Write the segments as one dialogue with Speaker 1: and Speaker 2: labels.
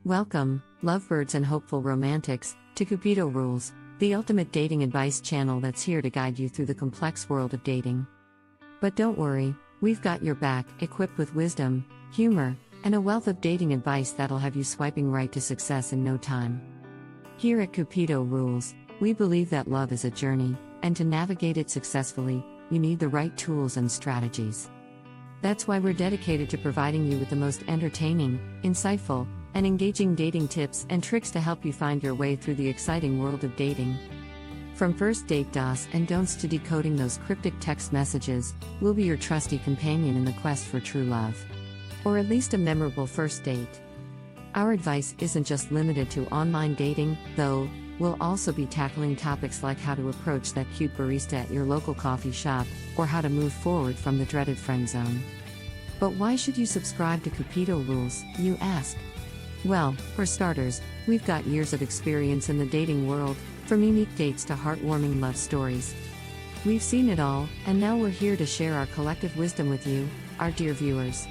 Speaker 1: Welcome, lovebirds and hopeful romantics, to CupidoRules, the ultimate dating advice channel that's here to guide you through the complex world of dating. But don't worry, we've got your back, equipped with wisdom, humor, and a wealth of dating advice that'll have you swiping right to success in no time. Here at CupidoRules, we believe that love is a journey, and to navigate it successfully, you need the right tools and strategies. That's why we're dedicated to providing you with the most entertaining, insightful, and engaging dating tips and tricks to help you find your way through the exciting world of dating. From first date do's and don'ts to decoding those cryptic text messages, we'll be your trusty companion in the quest for true love. Or at least a memorable first date. Our advice isn't just limited to online dating, though. We'll also be tackling topics like how to approach that cute barista at your local coffee shop, or how to move forward from the dreaded friend zone. But why should you subscribe to CupidoRules, you ask? Well, for starters, we've got years of experience in the dating world, from unique dates to heartwarming love stories. We've seen it all, and now we're here to share our collective wisdom with you, our dear viewers.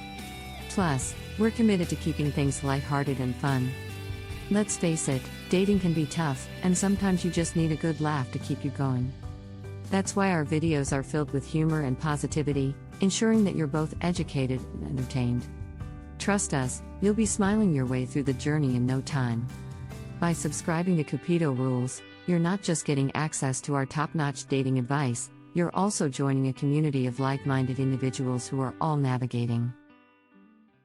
Speaker 1: Plus, we're committed to keeping things lighthearted and fun. Let's face it, dating can be tough, and sometimes you just need a good laugh to keep you going. That's why our videos are filled with humor and positivity, ensuring that you're both educated and entertained. Trust us, you'll be smiling your way through the journey in no time. By subscribing to CupidoRules, you're not just getting access to our top-notch dating advice, you're also joining a community of like-minded individuals who are all navigating